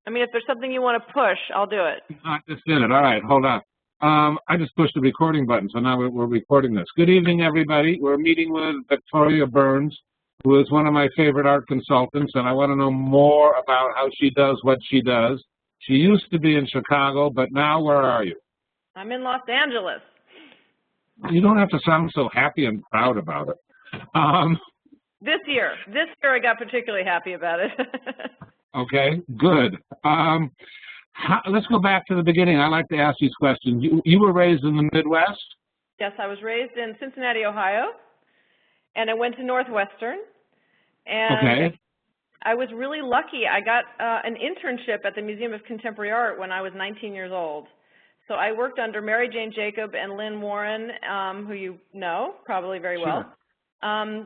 I mean, if there's something you want to push, I'll do it. I just did it. All right, hold on. I just pushed the recording button, so now we're recording this. Good evening, everybody. We're meeting with Victoria Burns, who is one of my favorite art consultants, and I want to know more about how she does what she does. She used to be in Chicago, but now where are you? I'm in Los Angeles. You don't have to sound so happy and proud about it. This year I got particularly happy about it. Okay, good. Let's go back to the beginning. I like to ask these questions. You were raised in the Midwest? Yes, I was raised in Cincinnati, Ohio, and I went to Northwestern. And okay. I was really lucky. I got an internship at the Museum of Contemporary Art when I was 19 years old. So I worked under Mary Jane Jacob and Lynn Warren, who you know probably very well. Sure.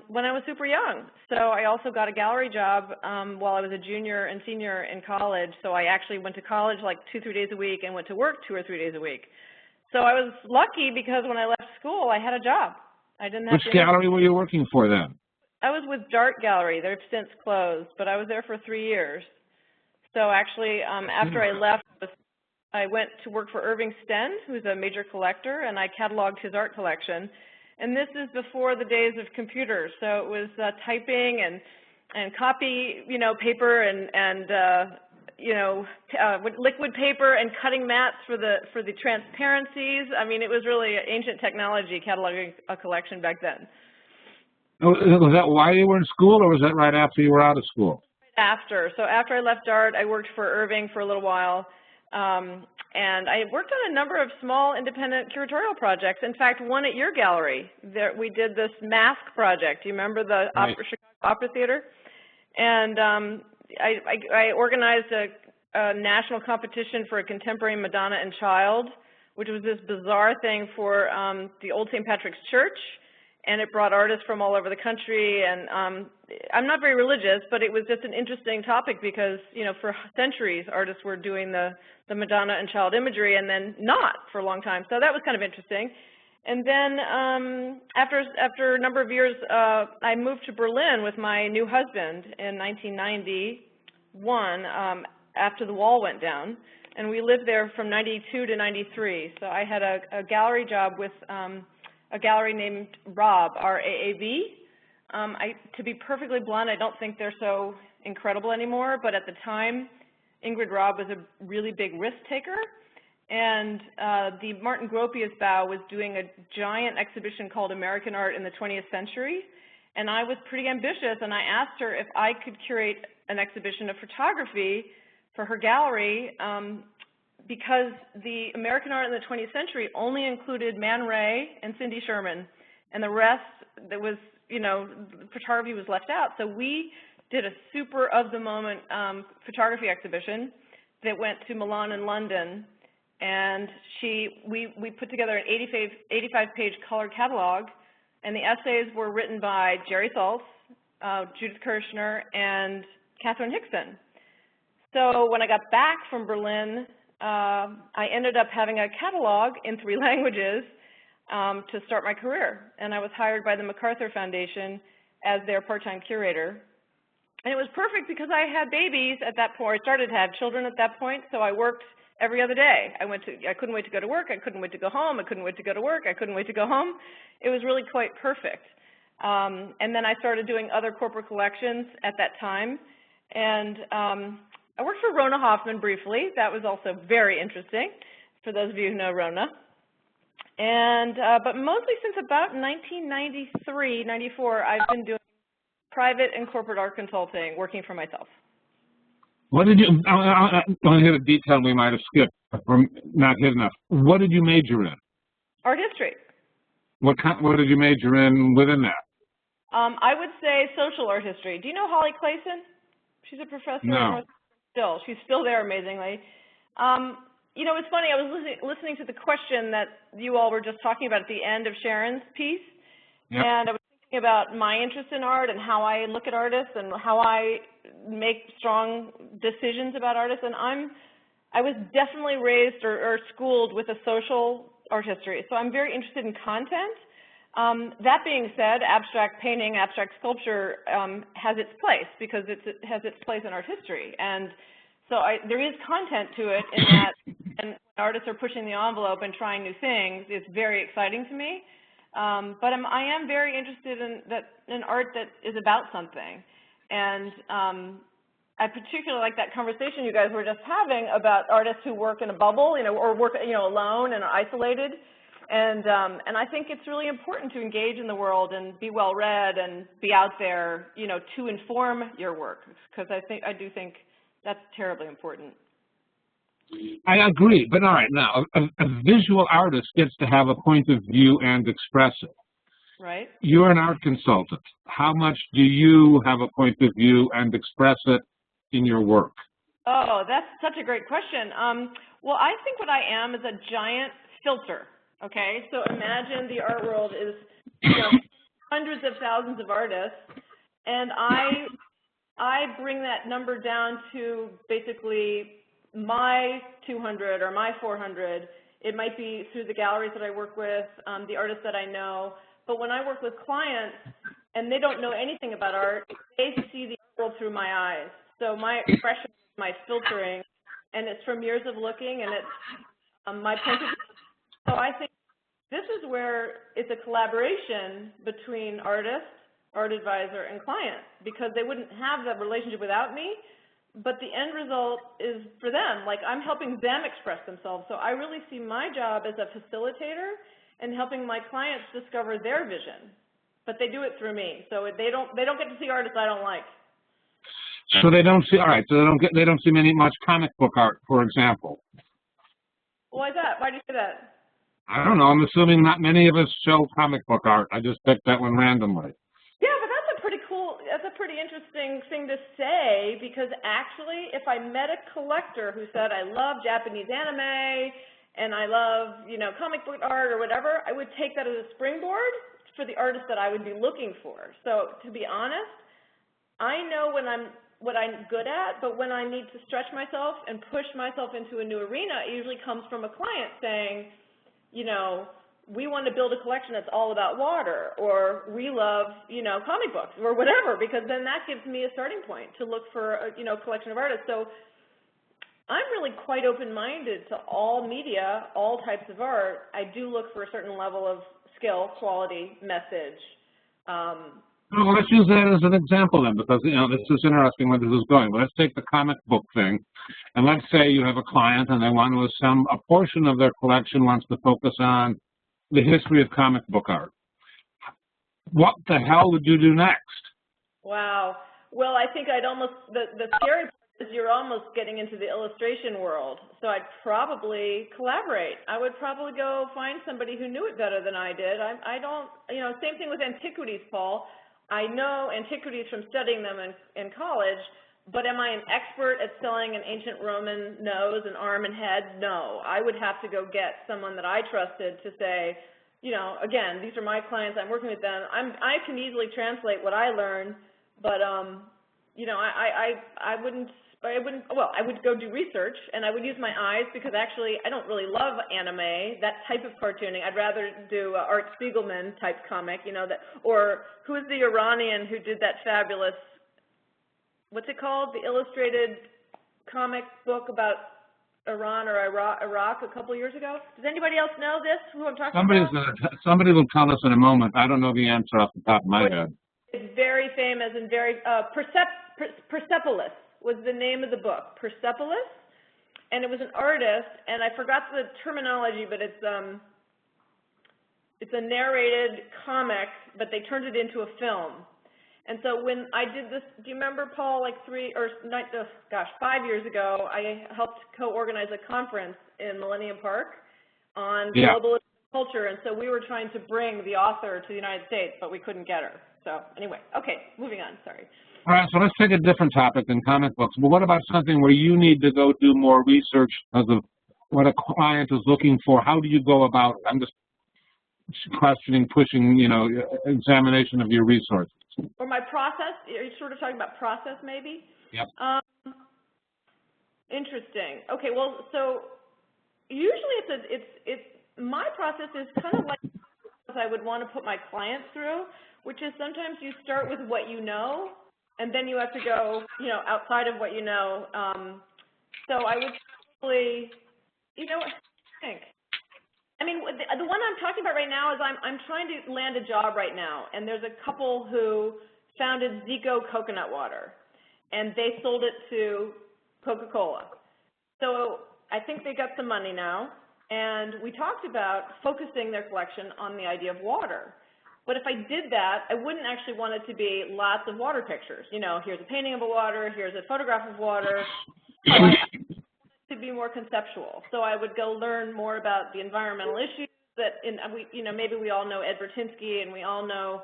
When I was super young. So I also got a gallery job while I was a junior and senior in college. So I actually went to college like 2-3 days a week and went to work 2 or 3 days a week. So I was lucky because when I left school, I had a job. I didn't have Which gallery were you working for then? I was with Art Gallerie. They've since closed, but I was there for 3 years. So actually, after I left, I went to work for Irving Stenn, who's a major collector, and I cataloged his art collection. And this is before the days of computers, so it was typing and copy, paper and liquid paper and cutting mats for the transparencies. I mean, it was really ancient technology cataloging a collection back then. Was that while you were in school, or was that right after you were out of school? After. So after I left art, I worked for Irving for a little while. And I worked on a number of small independent curatorial projects. In fact, one at your gallery. We did this mask project. Do you remember the Right. Chicago Opera Theater? And I organized a national competition for a contemporary Madonna and Child, which was this bizarre thing for the Old St. Patrick's Church. And it brought artists from all over the country. And I'm not very religious, but it was just an interesting topic because, for centuries, artists were doing the Madonna and Child imagery and then not for a long time. So that was kind of interesting. And then after a number of years, I moved to Berlin with my new husband in 1991 after the wall went down. And we lived there from 92 to 93. So I had a gallery job with a gallery named Raab, R-A-A-B. To be perfectly blunt, I don't think they're so incredible anymore, but at the time, Ingrid Raab was a really big risk taker, and the Martin Gropius Bau was doing a giant exhibition called American Art in the 20th Century, and I was pretty ambitious, and I asked her if I could curate an exhibition of photography for her gallery, because the American art in the 20th century only included Man Ray and Cindy Sherman, and the rest, that was, photography was left out. So we did a super of-the-moment photography exhibition that went to Milan and London, and we put together an 85-page color catalog, and the essays were written by Jerry Saltz, Judith Kirshner, and Catherine Hickson. So when I got back from Berlin, I ended up having a catalog in 3 languages to start my career. And I was hired by the MacArthur Foundation as their part-time curator. And it was perfect because I had babies at that point. I started to have children at that point, so I worked every other day. I couldn't wait to go to work. I couldn't wait to go home. I couldn't wait to go to work. I couldn't wait to go home. It was really quite perfect. And then I started doing other corporate collections at that time. And I worked for Rhona Hoffman briefly. That was also very interesting, for those of you who know Rhona. And, but mostly since about 1993, 94, I've been doing private and corporate art consulting, working for myself. What did you, I want to hit a detail we might have skipped, or not hit enough. What did you major in? Art history. What did you major in within that? I would say social art history. Do you know Holly Clayson? She's a professor. No. She's still there, amazingly. It's funny, I was listening to the question that you all were just talking about at the end of Sharon's piece, Yep. And I was thinking about my interest in art and how I look at artists and how I make strong decisions about artists, and I was definitely raised or schooled with a social art history, so I'm very interested in content. That being said, abstract painting, abstract sculpture has its place because it has its place in art history. And So there is content to it in that, and artists are pushing the envelope and trying new things. It's very exciting to me. But I am very interested in art that is about something. And I particularly like that conversation you guys were just having about artists who work in a bubble, or work, alone and are isolated. And I think it's really important to engage in the world and be well read and be out there, to inform your work, because I do think that's terribly important. I agree, but all right, now, a visual artist gets to have a point of view and express it. Right. You're an art consultant. How much do you have a point of view and express it in your work? Oh, that's such a great question. Well, I think what I am is a giant filter, okay? So imagine the art world is hundreds of thousands of artists, and I bring that number down to basically my 200 or my 400. It might be through the galleries that I work with, the artists that I know. But when I work with clients and they don't know anything about art, they see the art world through my eyes. So my expression is my filtering, and it's from years of looking, and it's my point of view. So I think this is where it's a collaboration between artist, art advisor, and client, because they wouldn't have that relationship without me. But the end result is for them. Like, I'm helping them express themselves. So I really see my job as a facilitator and helping my clients discover their vision. But they do it through me. So they don't get to see artists I don't like. So they don't see, all right, so they don't see much comic book art, for example. Why is that? Why do you say that? I don't know. I'm assuming not many of us show comic book art. I just picked that one randomly. Yeah, but that's a pretty interesting thing to say, because actually, if I met a collector who said, I love Japanese anime and I love, comic book art or whatever, I would take that as a springboard for the artist that I would be looking for. So to be honest, I know what I'm good at, but when I need to stretch myself and push myself into a new arena, it usually comes from a client saying, we want to build a collection that's all about water, or we love, comic books, or whatever, because then that gives me a starting point to look for a, collection of artists. So I'm really quite open-minded to all media, all types of art. I do look for a certain level of skill, quality, message. Well, let's use that as an example then, because, this is interesting where this is going. But let's take the comic book thing, and let's say you have a client and they want to assume a portion of their collection wants to focus on the history of comic book art. What the hell would you do next? Wow. Well, I think the scary part is you're almost getting into the illustration world. So I'd probably collaborate. I would probably go find somebody who knew it better than I did. I don't, same thing with antiquities, Paul. I know antiquities from studying them in college, but am I an expert at selling an ancient Roman nose and arm and head? No. I would have to go get someone that I trusted to say, again, these are my clients, I'm working with them. I can easily translate what I learn, but, I would go do research, and I would use my eyes, because actually I don't really love anime, that type of cartooning. I'd rather do Art Spiegelman type comic, or who is the Iranian who did that fabulous, what's it called? The illustrated comic book about Iran or Iraq a couple years ago. Does anybody else know this, who I'm talking about? Somebody will tell us in a moment. I don't know the answer off the top of my head. It's very famous and very, Persepolis was the name of the book, Persepolis, and it was an artist, and I forgot the terminology, but it's a narrated comic, but they turned it into a film. And so when I did this, do you remember, Paul, like 5 years ago, I helped co-organize a conference in Millennium Park on global culture, and so we were trying to bring the author to the United States, but we couldn't get her. So anyway, okay, moving on, sorry. All right, so let's take a different topic than comic books. But what about something where you need to go do more research because of what a client is looking for? How do you go about it? I'm just questioning, pushing, examination of your resources. Or my process? Are you sort of talking about process, maybe? Yep. Interesting. Okay, well, so usually my process is kind of like I would want to put my clients through, which is sometimes you start with what you know, and then you have to go, outside of what you know, So I would probably, you know, I think. I mean, the one I'm talking about right now is I'm trying to land a job right now, and there's a couple who founded Zico Coconut Water, and they sold it to Coca-Cola. So I think they got some money now, and we talked about focusing their collection on the idea of water. But if I did that, I wouldn't actually want it to be lots of water pictures. You know, here's a painting of a water, here's a photograph of water. To be more conceptual. So I would go learn more about the environmental issues that, maybe we all know Ed Bertinsky and we all know,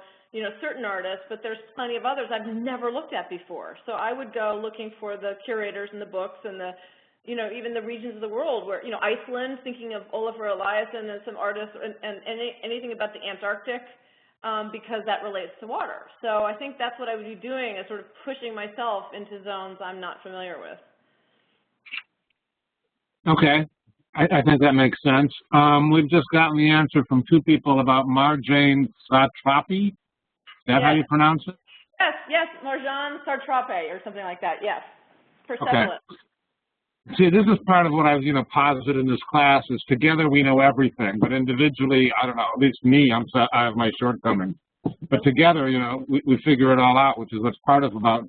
certain artists, but there's plenty of others I've never looked at before. So I would go looking for the curators and the books and the, even the regions of the world where, Iceland, thinking of Ólafur Eliasson and some artists and anything about the Antarctic, because that relates to water. So I think that's what I would be doing, is sort of pushing myself into zones I'm not familiar with. Okay, I think that makes sense. We've just gotten the answer from two people about Marjane Satrapi. Is that how you pronounce it? Yes, Marjane Satrapi or something like that, yes. Okay. See, this is part of what I've, posited in this class is together we know everything, but individually, I don't know, at least me, I have my shortcomings. But together, we figure it all out, which is what's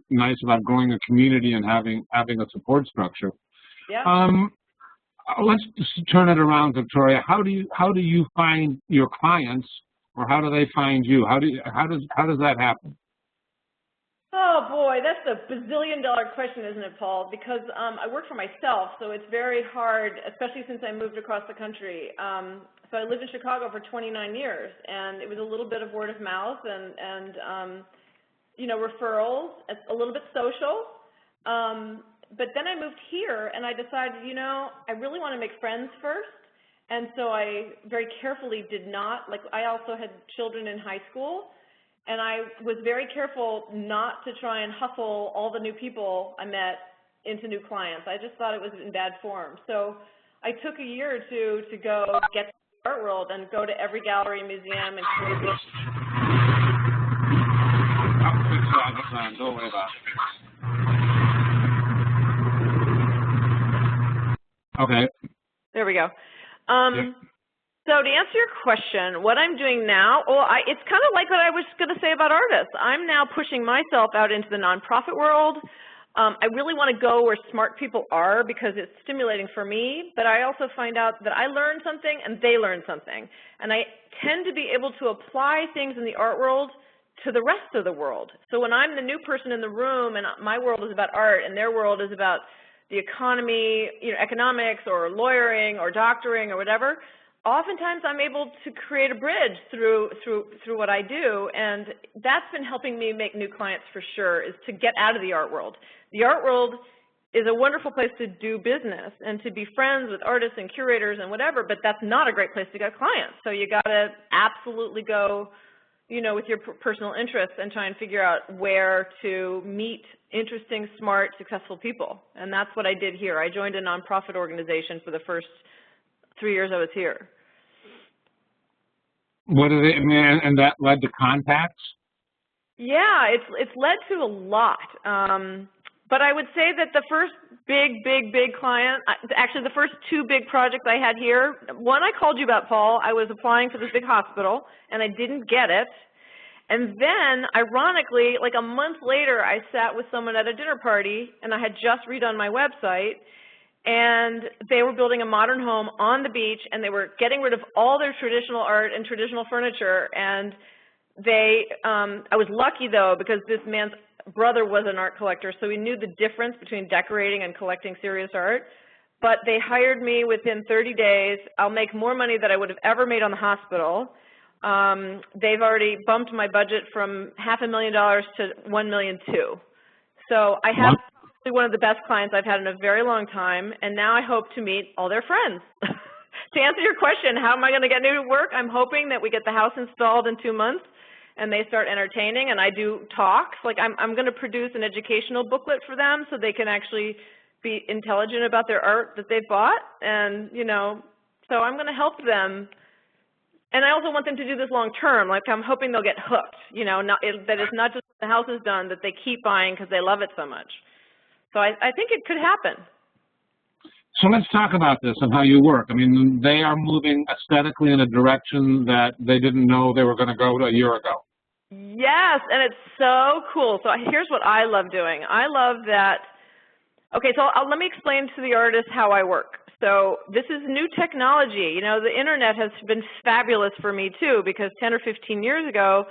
nice about growing a community and having a support structure. Yeah. Let's just turn it around, Victoria. How do you find your clients, or how do they find you? How does that happen? Oh boy, that's a bazillion-dollar question, isn't it, Paul? Because I work for myself, so it's very hard, especially since I moved across the country. So I lived in Chicago for 29 years, and it was a little bit of word of mouth and referrals, a little bit social. But then I moved here, and I decided, I really want to make friends first. And so I very carefully did not, I also had children in high school, and I was very careful not to try and hustle all the new people I met into new clients. I just thought it was in bad form. So I took a year or two to go get to the art world and go to every gallery, museum, and create. Don't worry about it. Okay. There we go. So to answer your question, what I'm doing now, it's kind of like what I was going to say about artists. I'm now pushing myself out into the nonprofit world. I really want to go where smart people are because it's stimulating for me, but I also find out that I learn something and they learn something. And I tend to be able to apply things in the art world to the rest of the world. So when I'm the new person in the room and my world is about art and their world is about the economy, economics or lawyering or doctoring or whatever, oftentimes I'm able to create a bridge through what I do, and that's been helping me make new clients for sure, is to get out of the art world. The art world is a wonderful place to do business and to be friends with artists and curators and whatever, but that's not a great place to get clients. So you got to absolutely go, with your personal interests and try and figure out where to meet interesting, smart, successful people. And that's what I did here. I joined a nonprofit organization for the first 3 years I was here. What is it, and that led to contacts? Yeah, it's led to a lot. But I would say that the first big client, actually the first two big projects I had here, one I called you about, Paul. I was applying for this big hospital, and I didn't get it. And then, ironically, like a month later, I sat with someone at a dinner party, and I had just redone my website, and they were building a modern home on the beach, and they were getting rid of all their traditional art and traditional furniture, and I was lucky, though, because this man's brother was an art collector, so he knew the difference between decorating and collecting serious art. But they hired me within 30 days. I'll make more money than I would have ever made on the hospital. They've already bumped my budget from $500,000 to $1.2 million. So I have one of the best clients I've had in a very long time, and now I hope to meet all their friends. To answer your question, how am I going to get new work? I'm hoping that we get the house installed in 2 months and they start entertaining, and I do talks. Like I'm going to produce an educational booklet for them so they can actually be intelligent about their art that they've bought, and so I'm going to help them. And I also want them to do this long term. Like I'm hoping they'll get hooked, that it's not just the house is done, that they keep buying because they love it so much. So I think it could happen. So let's talk about this and how you work. I mean, they are moving aesthetically in a direction that they didn't know they were going to go a year ago. Yes, and it's so cool. So here's what I love doing. I love that. Okay, so let me explain to the artist how I work. So this is new technology. You know, the internet has been fabulous for me too, because 10 or 15 years ago,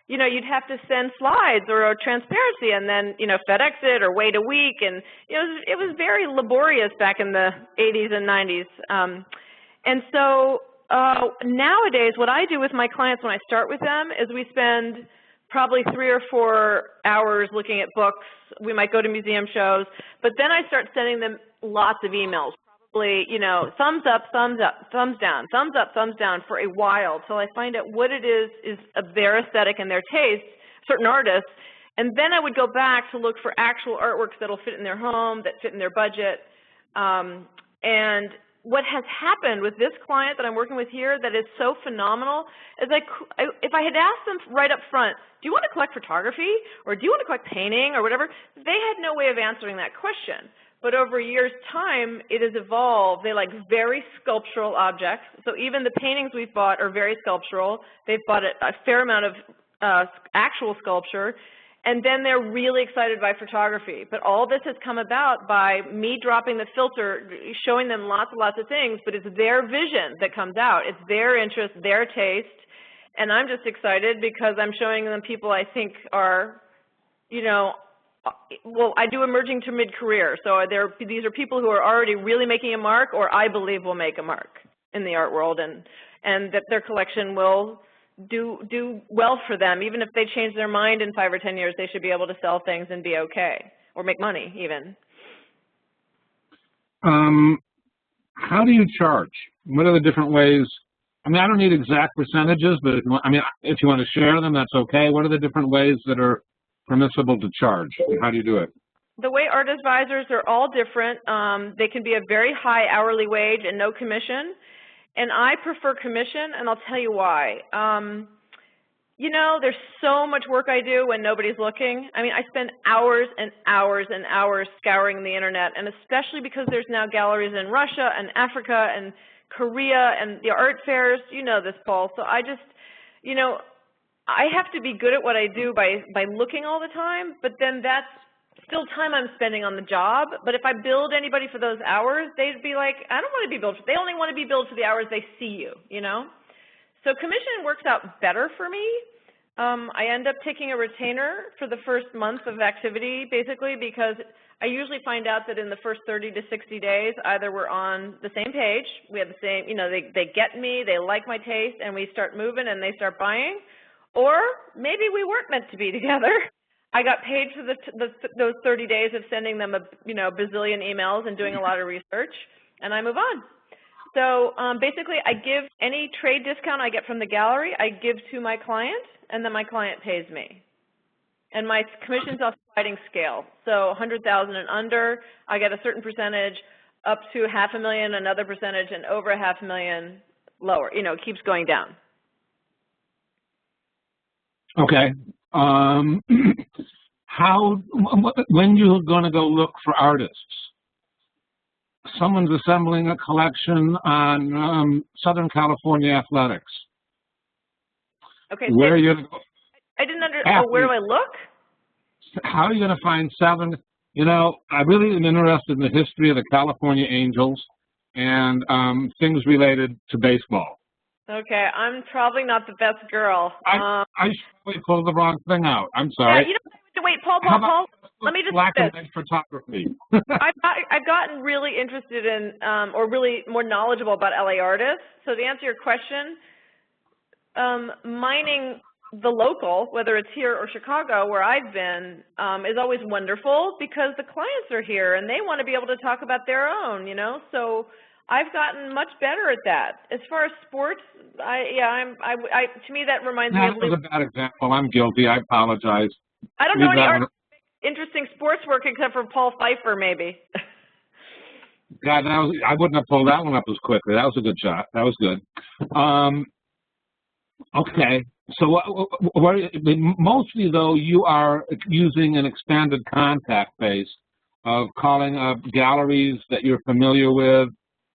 you know, you'd have to send slides or a transparency and then, you know, FedEx it or wait a week. And, you know, it was very laborious back in the 80s and 90s. And so nowadays, what I do with my clients when I start with them is we spend probably 3 or 4 hours looking at books. We might go to museum shows, but then I start sending them lots of emails, probably, you know, thumbs up, thumbs down, thumbs up, thumbs down for a while till I find out what it is of their aesthetic and their taste, certain artists, and then I would go back to look for actual artworks that'll fit in their home, that fit in their budget. And what has happened with this client that I'm working with here that is so phenomenal is if I had asked them right up front, do you want to collect photography or do you want to collect painting or whatever, they had no way of answering that question. But over a year's time, it has evolved. They like very sculptural objects. So even the paintings we've bought are very sculptural. They've bought a fair amount of actual sculpture. And then they're really excited by photography. But all this has come about by me dropping the filter, showing them lots and lots of things, but it's their vision that comes out. It's their interest, their taste. And I'm just excited because I'm showing them people I think are, you know, well, I do emerging to mid-career. So these are people who are already really making a mark or I believe will make a mark in the art world and that their collection will do well for them. Even if they change their mind in 5 or 10 years, they should be able to sell things and be okay, or make money even. How do you charge? What are the different ways? I mean, I don't need exact percentages, but if you want to share them, that's okay. What are the different ways that are permissible to charge, and how do you do it? The way art advisors are all different. They can be a very high hourly wage and no commission. And I prefer commission, and I'll tell you why. You know, there's so much work I do when nobody's looking. I mean, I spend hours and hours and hours scouring the internet, and especially because there's now galleries in Russia and Africa and Korea and the art fairs. You know this, Paul. So I just, you know, I have to be good at what I do by looking all the time, but then that's still time I'm spending on the job. But if I build anybody for those hours, they'd be like, I don't want to be billed for, they only want to be billed for the hours they see you, know? So commission works out better for me. I end up taking a retainer for the first month of activity, basically, because I usually find out that in the first 30 to 60 days, either we're on the same page, we have the same, you know, they get me, they like my taste, and we start moving and they start buying, or maybe we weren't meant to be together. I got paid for those 30 days of sending them a bazillion emails and doing a lot of research, and I move on. So basically, I give any trade discount I get from the gallery, I give to my client, and then my client pays me. And my commission's off sliding scale. So 100,000 and under, I get a certain percentage, up to $500,000, another percentage, and over $500,000 lower. You know, it keeps going down. Okay. When you're going to go look for artists? Someone's assembling a collection on Southern California athletics. Okay. Where are you going to go? I didn't understand. Where do I look? How are you going to find 7? You know, I really am interested in the history of the California Angels and things related to baseball. Okay, I'm probably not the best girl. I probably pulled the wrong thing out. I'm sorry. Yeah, you know, wait, Paul, let me just black and white photography. I've gotten really interested in, or really more knowledgeable about LA artists. So to answer your question, mining the local, whether it's here or Chicago, where I've been, is always wonderful because the clients are here and they want to be able to talk about their own, you know. So I've gotten much better at that. As far as sports, to me that reminds me of. That was a bad example. I'm guilty. I apologize. I don't know any interesting sports work except for Paul Pfeiffer, maybe. God, I wouldn't have pulled that one up as quickly. That was a good shot. That was good. Okay. So mostly, though, you are using an expanded contact base of calling up galleries that you're familiar with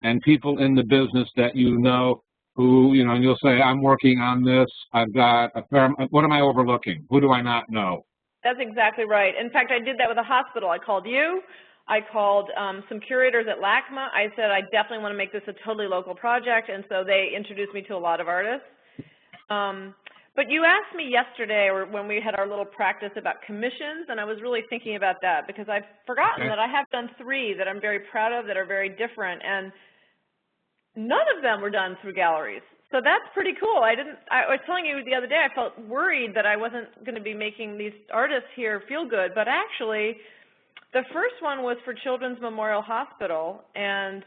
and people in the business that you know who, you know, and you'll say, I'm working on this, I've got a fair, what am I overlooking? Who do I not know? That's exactly right. In fact, I did that with a hospital. I called you. I called some curators at LACMA. I said, I definitely want to make this a totally local project, and so they introduced me to a lot of artists. But you asked me yesterday, or when we had our little practice, about commissions, and I was really thinking about that because I've forgotten that I have done 3 that I'm very proud of that are very different, and none of them were done through galleries. So that's pretty cool. I was telling you the other day, I felt worried that I wasn't going to be making these artists here feel good, but actually, the first one was for Children's Memorial Hospital, and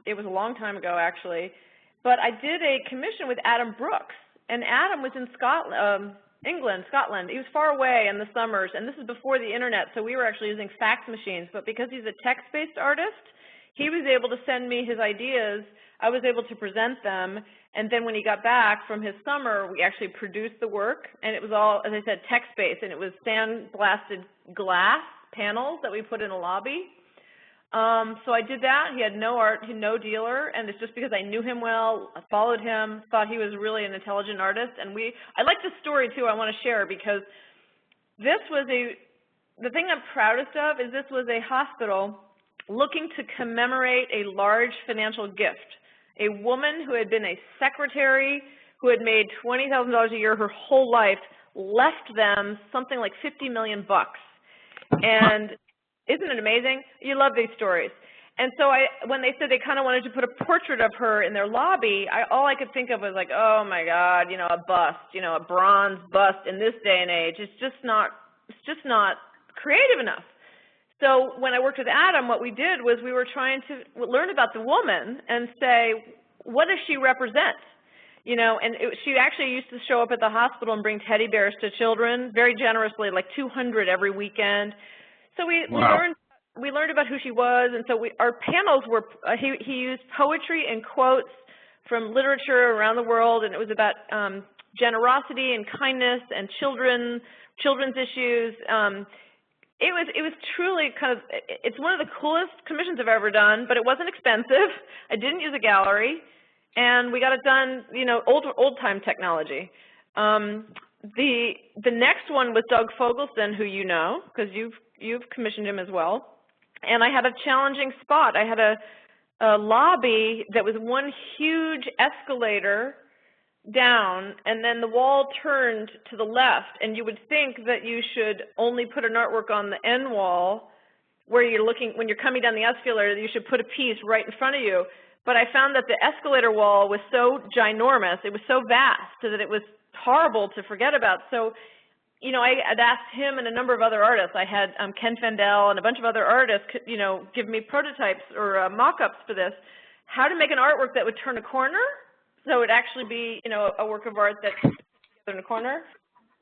it was a long time ago, actually. But I did a commission with Adam Brooks, and Adam was in Scotland. He was far away in the summers, and this is before the internet, so we were actually using fax machines. But because he's a text-based artist, he was able to send me his ideas. I was able to present them, and then when he got back from his summer, we actually produced the work, and it was all, as I said, text-based, and it was sandblasted glass panels that we put in a lobby. So I did that. He had no art, no dealer, and it's just because I knew him well, I followed him, thought he was really an intelligent artist, and I like this story too. I want to share because this was the thing I'm proudest of is this was a hospital looking to commemorate a large financial gift. A woman who had been a secretary, who had made $20,000 a year her whole life, left them something like $50 million bucks. And isn't it amazing? You love these stories. And so when they said they kind of wanted to put a portrait of her in their lobby, all I could think of was like, oh my God, you know, a bust, you know, a bronze bust in this day and age. It's just not creative enough. So when I worked with Adam, what we did was we were trying to learn about the woman and say, what does she represent? You know, and she actually used to show up at the hospital and bring teddy bears to children very generously, like 200 every weekend. So we learned about who she was, and so our panels were, he used poetry and quotes from literature around the world, and it was about generosity and kindness and children's issues. It was truly kind of, it's one of the coolest commissions I've ever done, but it wasn't expensive. I didn't use a gallery, and we got it done, you know, old-time technology. The next one was Doug Fogelston, who you know, because you've commissioned him as well. And I had a challenging spot. I had a lobby that was one huge escalator down, and then the wall turned to the left, and you would think that you should only put an artwork on the end wall where you're looking, when you're coming down the escalator, you should put a piece right in front of you. But I found that the escalator wall was so ginormous, it was so vast that it was horrible to forget about. So, you know, I had asked him and a number of other artists. I had Ken Fendel and a bunch of other artists, you know, give me prototypes or mock-ups for this, how to make an artwork that would turn a corner, so it would actually be, you know, a work of art that's in a corner.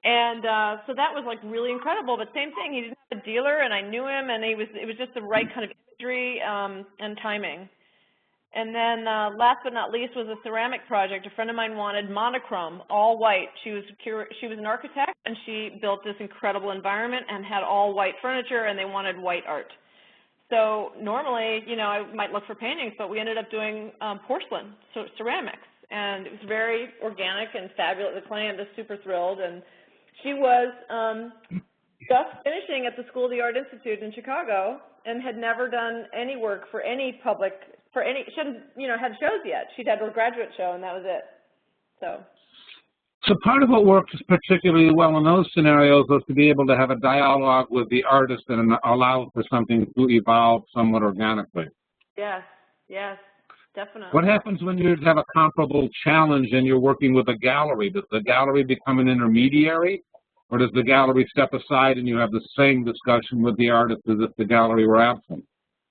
And so that was like really incredible. But same thing, he didn't have a dealer, and I knew him, and it was just the right kind of imagery and timing. And then last but not least was a ceramic project. A friend of mine wanted monochrome, all white. She was an architect, and she built this incredible environment and had all white furniture, and they wanted white art. So normally, you know, I might look for paintings, but we ended up doing porcelain, so ceramics. And it was very organic and fabulous. The client was super thrilled. And she was just finishing at the School of the Art Institute in Chicago and had never done any work for any public, she hadn't, you know, had shows yet. She'd had her graduate show, and that was it. So part of what works particularly well in those scenarios was to be able to have a dialogue with the artist and allow for something to evolve somewhat organically. Yes, yes, definitely. What happens when you have a comparable challenge and you're working with a gallery? Does the gallery become an intermediary, or does the gallery step aside and you have the same discussion with the artist as if the gallery were absent?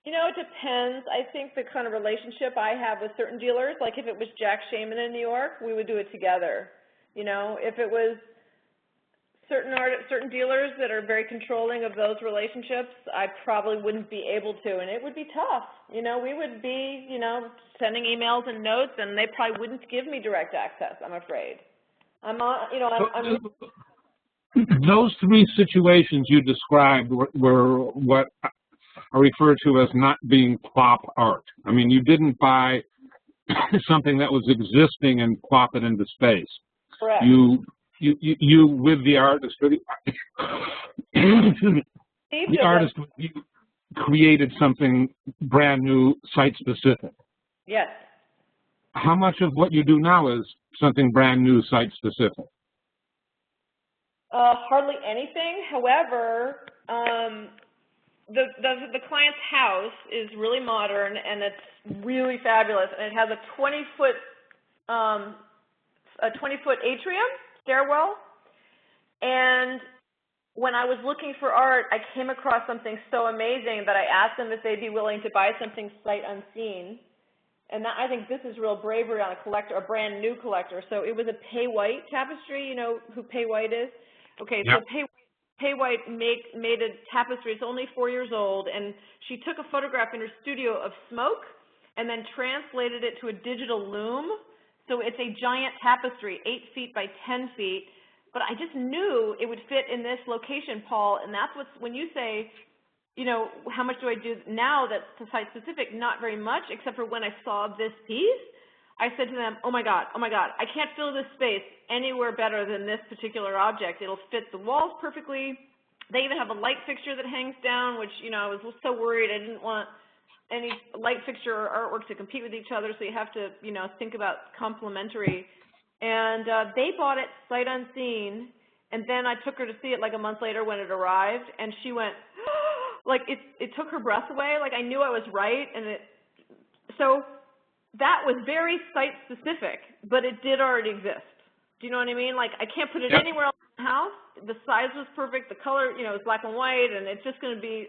You know, it depends. I think the kind of relationship I have with certain dealers, like if it was Jack Shaman in New York, we would do it together. You know, if it was certain dealers that are very controlling of those relationships, I probably wouldn't be able to, and it would be tough. You know, we would be, you know, sending emails and notes, and they probably wouldn't give me direct access, I'm afraid. Those three situations you described were what are referred to as not being plop art. I mean, you didn't buy something that was existing and plop it into space. Correct. You with the artist, the artist, you created something brand new, site-specific. Yes. How much of what you do now is something brand new, site-specific? Hardly anything. However, the client's house is really modern and it's really fabulous, and it has a 20-foot atrium stairwell. And when I was looking for art, I came across something so amazing that I asked them if they'd be willing to buy something sight unseen. And that, I think this is real bravery on a collector, a brand new collector. So it was a Pei White tapestry. You know who Pei White is? Okay, yep. So Pei White made a tapestry. It's only 4 years old, and she took a photograph in her studio of smoke and then translated it to a digital loom. So it's a giant tapestry, 8 feet by 10 feet. But I just knew it would fit in this location, Paul, and that's what's, when you say, you know, how much do I do now that's site-specific? Not very much, except for when I saw this piece, I said to them, oh my God, I can't fill this space anywhere better than this particular object. It'll fit the walls perfectly. They even have a light fixture that hangs down, which, you know, I was so worried I didn't want any light fixture or artwork to compete with each other, so you have to, you know, think about complementary. And they bought it sight unseen, and then I took her to see it like a month later when it arrived, and she went, like, it took her breath away. Like, I knew I was right, and so that was very site-specific, but it did already exist. Do you know what I mean? Like, I can't put it yep. anywhere else in the house. The size was perfect. The color, you know, was black and white, and it's just going to be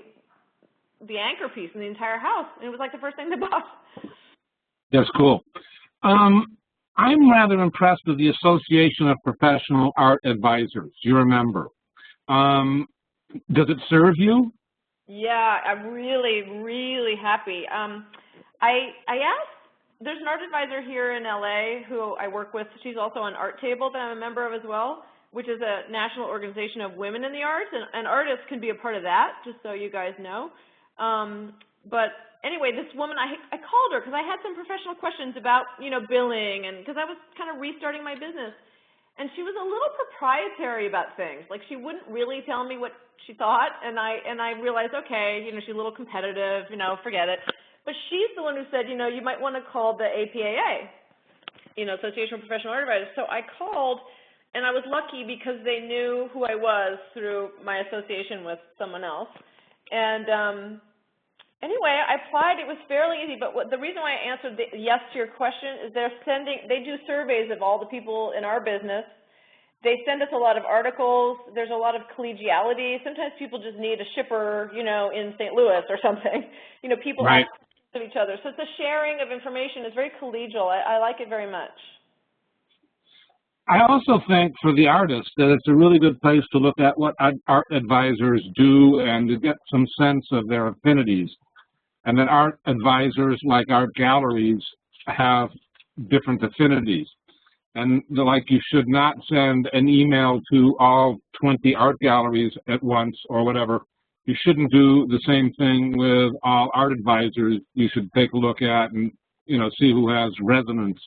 the anchor piece in the entire house. And it was like the first thing they bought. That's cool. I'm rather impressed with the Association of Professional Art Advisors. You're a member. Does it serve you? Yeah, I'm really, really happy. I asked, there's an art advisor here in LA who I work with. She's also on Art Table that I'm a member of as well, which is a national organization of women in the arts, and artists can be a part of that, just so you guys know. But anyway, this woman, I called her because I had some professional questions about, you know, billing, and because I was kind of restarting my business. And she was a little proprietary about things. Like, she wouldn't really tell me what she thought, and I realized, okay, you know, she's a little competitive, you know, forget it. But she's the one who said, you know, you might want to call the APAA, you know, Association of Professional Art Advisors. So I called, and I was lucky because they knew who I was through my association with someone else. And anyway, I applied. It was fairly easy, but the reason why I answered yes to your question is they do surveys of all the people in our business. They send us a lot of articles. There's a lot of collegiality. Sometimes people just need a shipper, you know, in St. Louis or something. You know, people right. ask of each other. So it's a sharing of information. It's very collegial. I like it very much. I also think for the artist that it's a really good place to look at what art advisors do and to get some sense of their affinities. And that art advisors, like art galleries, have different affinities. And like, you should not send an email to all 20 art galleries at once or whatever. You shouldn't do the same thing with all art advisors. You should take a look at and, you know, see who has resonance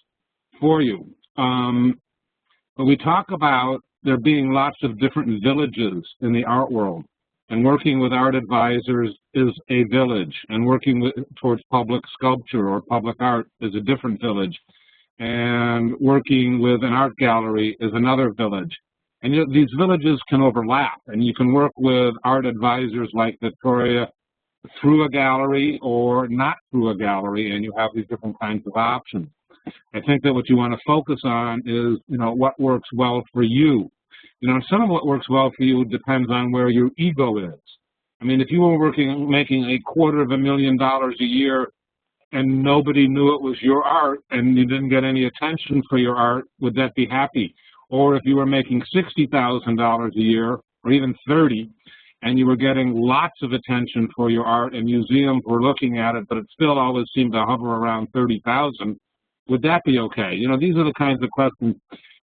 for you. But we talk about there being lots of different villages in the art world. And working with art advisors is a village, and working towards public sculpture or public art is a different village. And working with an art gallery is another village. And you know, these villages can overlap, and you can work with art advisors like Victoria through a gallery or not through a gallery, and you have these different kinds of options. I think that what you want to focus on is, you know, what works well for you. You know, some of what works well for you depends on where your ego is. I mean, if you were making $250,000 a year and nobody knew it was your art and you didn't get any attention for your art, would that be happy? Or if you were making $60,000 a year, or even 30, and you were getting lots of attention for your art and museums were looking at it, but it still always seemed to hover around 30,000, would that be okay? You know, these are the kinds of questions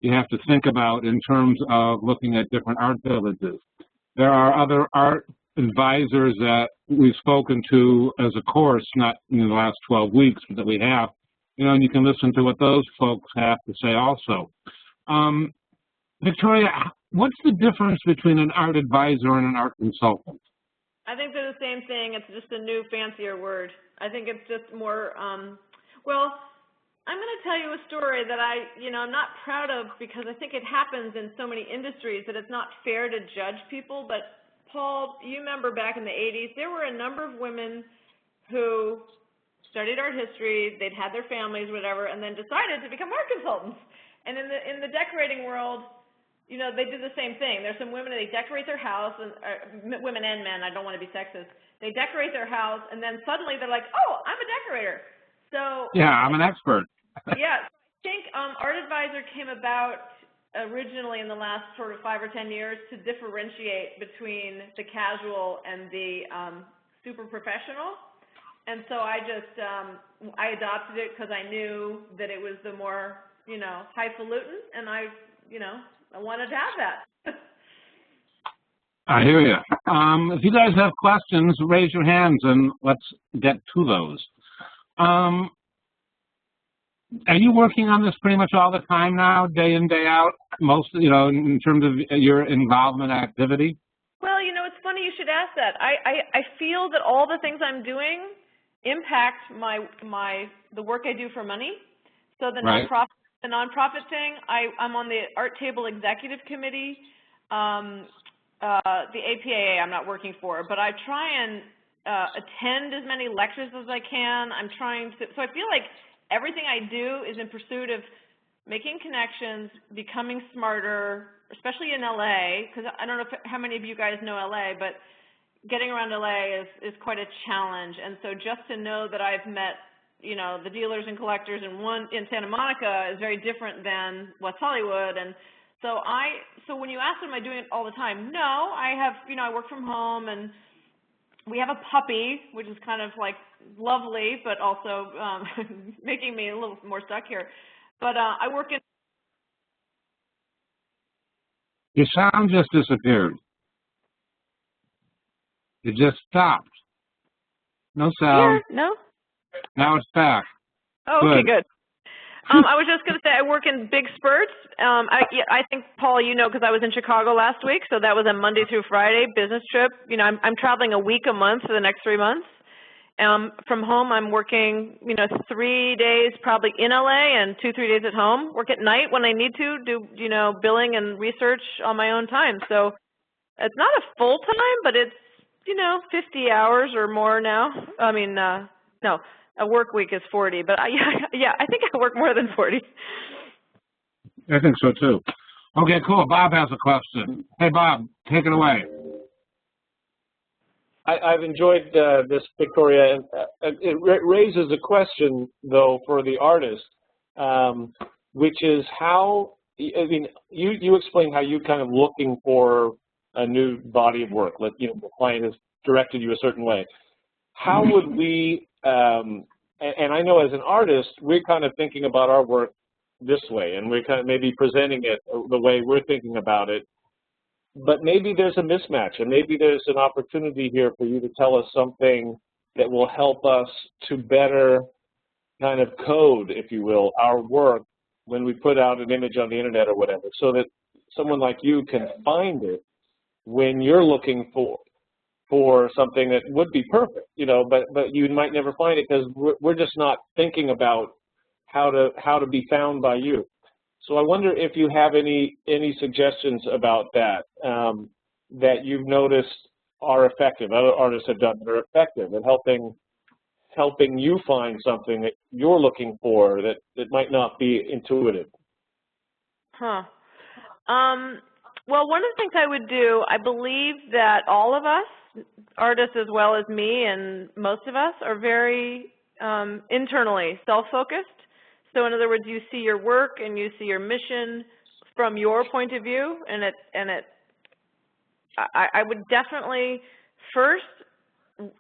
you have to think about in terms of looking at different art villages. There are other art advisors that we've spoken to as a course, not in the last 12 weeks, but that we have, and you can listen to what those folks have to say also. Victoria, what's the difference between an art advisor and an art consultant? I think they're the same thing. It's just a new, fancier word. I think it's just more, well, I'm going to tell you a story that I'm not proud of because I think it happens in so many industries that it's not fair to judge people. But Paul, you remember back in the 80s, there were a number of women who studied art history, they'd had their families, whatever, and then decided to become art consultants. And in the decorating world, they do the same thing. There's some women, they decorate their house, and women and men, I don't want to be sexist. They decorate their house, and then suddenly they're like, oh, I'm a decorator. So yeah, I'm an expert. Yeah, I think Art Advisor came about originally in the last sort of 5 or 10 years to differentiate between the casual and the super professional. And so I just, I adopted it because I knew that it was the more, highfalutin, and I wanted to have that. I hear you. If you guys have questions, raise your hands and let's get to those. Are you working on this pretty much all the time now, day in, day out, in terms of your involvement activity? Well, it's funny you should ask that. I feel that all the things I'm doing impact the work I do for money. So the nonprofit thing, I'm on the Art Table Executive Committee. The APAA I'm not working for, but I try and attend as many lectures as I can. So I feel like everything I do is in pursuit of making connections, becoming smarter, especially in LA, because I don't know how many of you guys know LA, but getting around LA is quite a challenge. And so just to know that I've met, the dealers and collectors in Santa Monica is very different than West Hollywood. And so when you ask, am I doing it all the time? No, I have, I work from home, and we have a puppy, which is kind of like lovely, but also making me a little more stuck here. But I work in. Your sound just disappeared. It just stopped. No sound. Yeah, no? Now it's back. Oh, okay, good. I was just going to say I work in big spurts. I think, Paul, because I was in Chicago last week, so that was a Monday through Friday business trip. I'm traveling a week a month for the next 3 months. From home, I'm working, 3 days probably in LA and 2-3 days at home. Work at night when I need to, do, billing and research on my own time. So it's not a full time, but it's, 50 hours or more now. I mean, no, a work week is 40, but I think I work more than 40. I think so too. Okay, cool. Bob has a question. Hey, Bob, take it away. I've enjoyed this, Victoria, and it raises a question, though, for the artist, which is how, you explained how you kind of looking for a new body of work. The client has directed you a certain way. How would we, and I know as an artist, we're kind of thinking about our work this way, and we're kind of maybe presenting it the way we're thinking about it. But maybe there's a mismatch, and maybe there's an opportunity here for you to tell us something that will help us to better kind of code, if you will, our work when we put out an image on the internet or whatever, so that someone like you can find it when you're looking for something that would be perfect, but you might never find it because we're just not thinking about how to be found by you. So I wonder if you have any suggestions about that that you've noticed are effective, other artists have done that are effective at helping you find something that you're looking for that might not be intuitive. Well, one of the things I would do, I believe that all of us, artists as well as me and most of us, are very internally self-focused. So in other words, you see your work and you see your mission from your point of view, I would definitely first,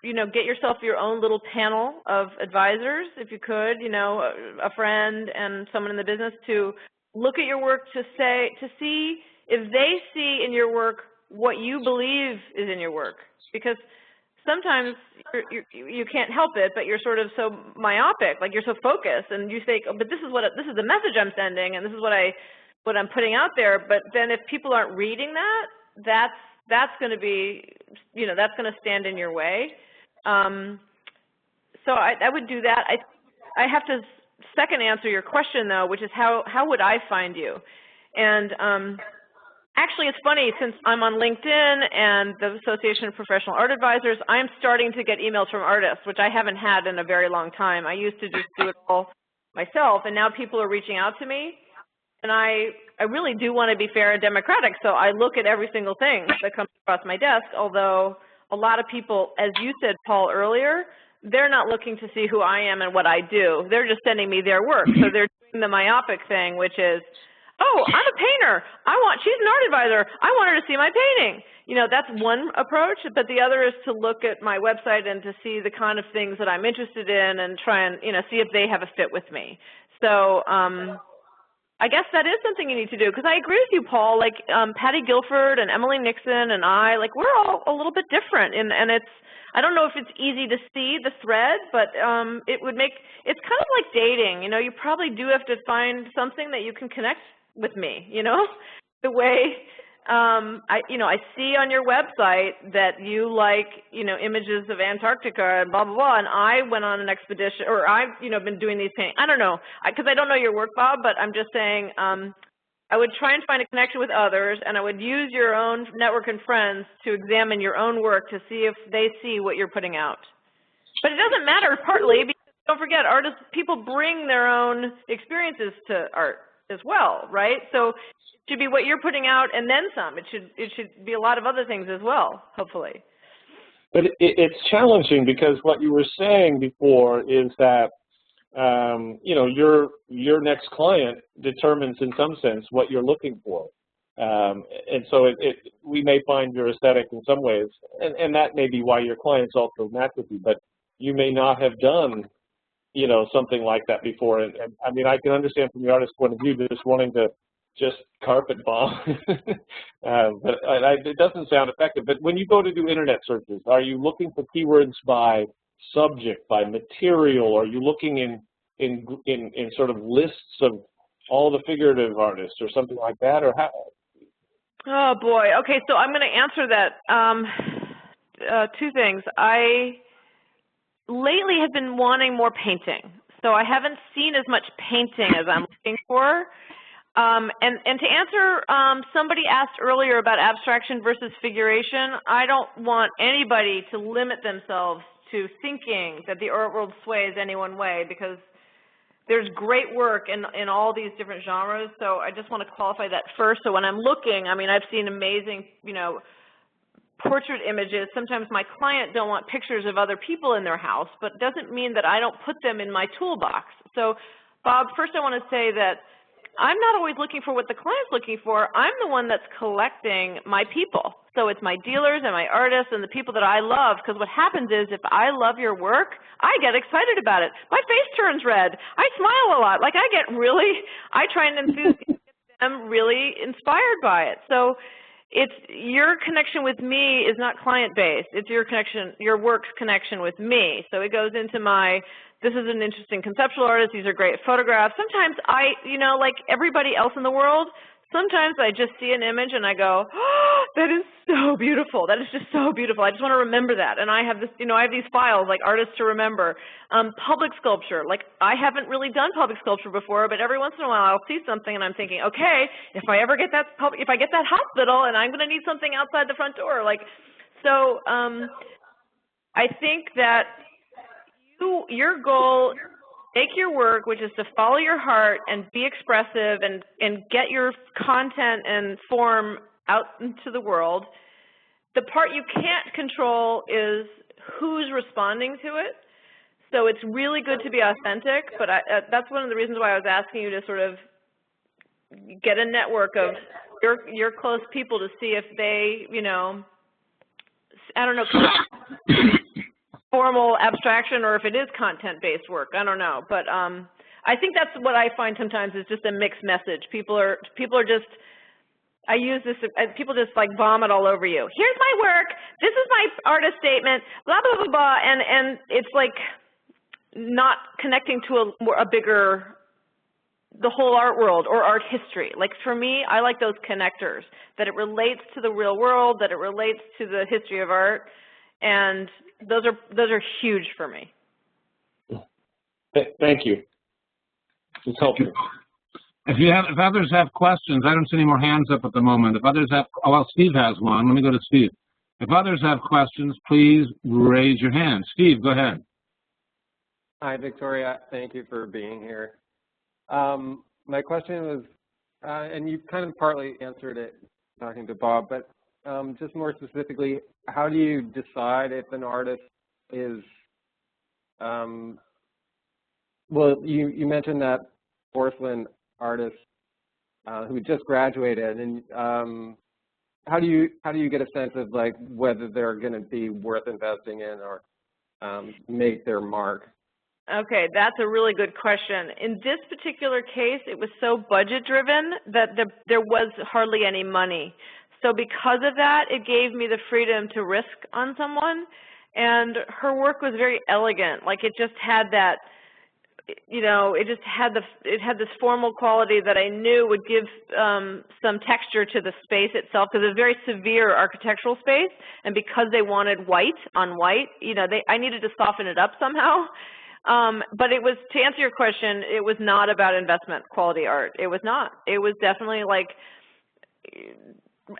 get yourself your own little panel of advisors, if you could, a friend and someone in the business, to look at your work to see if they see in your work what you believe is in your work, because sometimes you can't help it, but you're sort of so myopic, like you're so focused, and you think, oh, but this is the message I'm sending, and this is what I'm putting out there. But then if people aren't reading that, that's going to be, that's going to stand in your way. So I would do that. I have to second answer your question though, which is how would I find you? And actually, it's funny, since I'm on LinkedIn and the Association of Professional Art Advisors, I'm starting to get emails from artists, which I haven't had in a very long time. I used to just do it all myself, and now people are reaching out to me. And I really do want to be fair and democratic, so I look at every single thing that comes across my desk, although a lot of people, as you said, Paul, earlier, they're not looking to see who I am and what I do. They're just sending me their work. So they're doing the myopic thing, which is, oh, I'm a painter. She's an art advisor. I want her to see my painting. That's one approach, but the other is to look at my website and to see the kind of things that I'm interested in and try and, see if they have a fit with me. So I guess that is something you need to do, because I agree with you, Paul. Like Patty Guilford and Emily Nixon and I, like we're all a little bit different, and I don't know if it's easy to see the thread, but it's kind of like dating. You probably do have to find something that you can connect with me. The way I see on your website that you like images of Antarctica and blah blah blah, and I went on an expedition, or I've been doing these paintings. I don't know, because I don't know your work, Bob, but I'm just saying I would try and find a connection with others, and I would use your own network and friends to examine your own work to see if they see what you're putting out. But it doesn't matter, partly because don't forget, people bring their own experiences to art as well, right? So it should be what you're putting out and then some. It should be a lot of other things as well, hopefully. But it's challenging, because what you were saying before is that your next client determines in some sense what you're looking for. And so we may find your aesthetic in some ways, and that may be why your clients also match with you, but you may not have done something like that before. And I mean, I can understand from the artist's point of view just wanting to just carpet bomb, but it doesn't sound effective. But when you go to do internet searches, are you looking for keywords by subject, by material? Are you looking in sort of lists of all the figurative artists or something like that, or how? Oh boy. Okay, so I'm going to answer that. Two things. I lately have been wanting more painting, so I haven't seen as much painting as I'm looking for. And to answer, somebody asked earlier about abstraction versus figuration. I don't want anybody to limit themselves to thinking that the art world sways any one way, because there's great work in all these different genres. So I just want to qualify that first. So when I'm looking, I mean, I've seen amazing, portrait images. Sometimes my client don't want pictures of other people in their house, but it doesn't mean that I don't put them in my toolbox. So, Bob, first I want to say that I'm not always looking for what the client's looking for. I'm the one that's collecting my people. So it's my dealers and my artists and the people that I love, because what happens is if I love your work, I get excited about it. My face turns red. I smile a lot. Like I try and get them really inspired by it. So it's your connection with me is not client-based. It's your work's connection with me. So it goes into this is an interesting conceptual artist. These are great photographs. Sometimes like everybody else in the world, sometimes I just see an image and I go, oh, that is so beautiful. That is just so beautiful. I just want to remember that. And I have this, I have these files like artists to remember. Public sculpture, like I haven't really done public sculpture before, but every once in a while I'll see something and I'm thinking, okay, if I get that hospital and I'm going to need something outside the front door, I think that your goal, take your work, which is to follow your heart and be expressive and get your content and form out into the world. The part you can't control is who's responding to it. So it's really good to be authentic, but that's one of the reasons why I was asking you to sort of get a network of your close people to see if they, I don't know, formal abstraction or if it is content-based work. I don't know, but I think that's what I find sometimes is just a mixed message. People are just I use this, people just like vomit all over you. Here's my work, this is my artist statement, blah, blah, blah, blah, and it's like not connecting to a bigger, the whole art world or art history. Like for me, I like those connectors, that it relates to the real world, that it relates to the history of art, and those are huge for me. Thank you. It's helpful. If others have questions, I don't see any more hands up at the moment. If others have, oh, well, Steve has one. Let me go to Steve. If others have questions, please raise your hand. Steve, go ahead. Hi, Victoria. Thank you for being here. My question was, and you kind of partly answered it talking to Bob, but just more specifically, how do you decide if an artist is, well, you mentioned that porcelain artist who just graduated, and how do you get a sense of like whether they're going to be worth investing in or make their mark? Okay, that's a really good question. In this particular case, it was so budget driven that there was hardly any money. So because of that, it gave me the freedom to risk on someone, and her work was very elegant. Like it just had that, you know, it had this formal quality that I knew would give some texture to the space itself, because it's a very severe architectural space, and because they wanted white on white, you know, I needed to soften it up somehow. But it was, to answer your question, it was not about investment quality art. It was not. It was definitely like,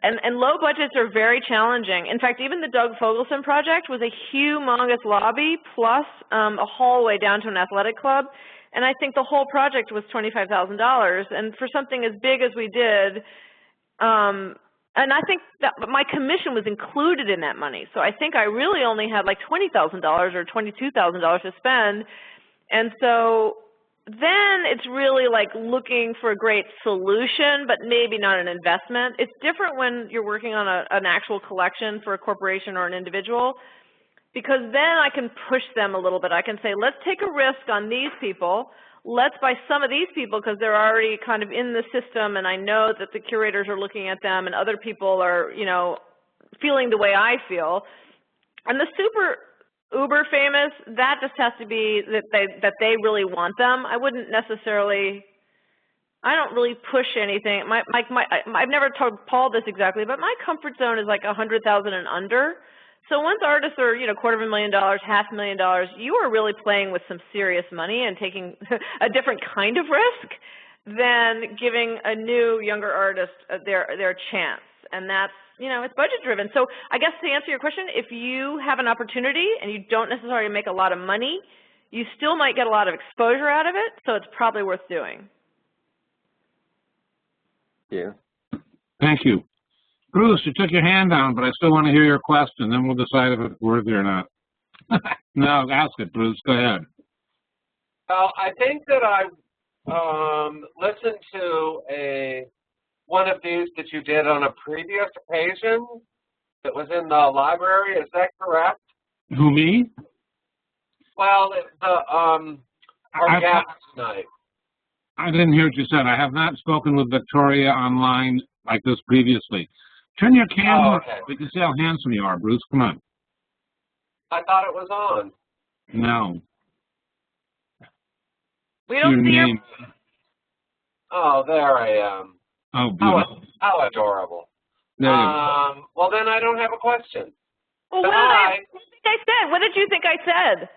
and low budgets are very challenging. In fact, even the Doug Fogelson project was a humongous lobby plus a hallway down to an athletic club. And I think the whole project was $25,000. And for something as big as we did, and I think that my commission was included in that money. So I think I really only had like $20,000 or $22,000 to spend. And so then it's really like looking for a great solution, but maybe not an investment. It's different when you're working on an actual collection for a corporation or an individual, because then I can push them a little bit. I can say, let's take a risk on these people. Let's buy some of these people because they're already kind of in the system, and I know that the curators are looking at them, and other people are, you know, feeling the way I feel. And the super uber famous, that just has to be that they really want them. I wouldn't necessarily, I don't really push anything. I've never told Paul this exactly, but my comfort zone is like 100,000 and under. So once artists are, you know, $250,000, $500,000, you are really playing with some serious money and taking a different kind of risk than giving a new, younger artist their chance. And that's, you know, it's budget driven. So I guess to answer your question, if you have an opportunity and you don't necessarily make a lot of money, you still might get a lot of exposure out of it, so it's probably worth doing. Yeah. Thank you. Bruce, you took your hand down, but I still want to hear your question. Then we'll decide if it's worthy or not. No, ask it, Bruce. Go ahead. Well, I think that I listened to one of these that you did on a previous occasion that was in the library. Is that correct? Who, me? Well, our guest tonight. I didn't hear what you said. I have not spoken with Victoria online like this previously. Turn your camera. Okay. We can see how handsome you are, Bruce. Come on. I thought it was on. No. We don't see your name. Oh, there I am. Oh, beautiful. How adorable. There you go. Well, then I don't have a question. Well, what did I think I said? What did you think I said?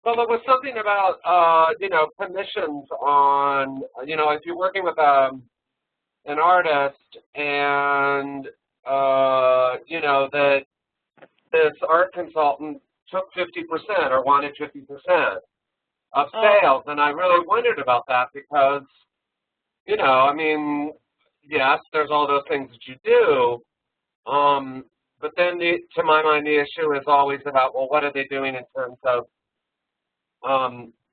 Well, it was something about, you know, commissions on, you know, if you're working with an artist and, you know, that this art consultant took 50% or wanted 50% of sales. And I really wondered about that because, you know, I mean, yes, there's all those things that you do. But then, to my mind, the issue is always about, well, what are they doing in terms of,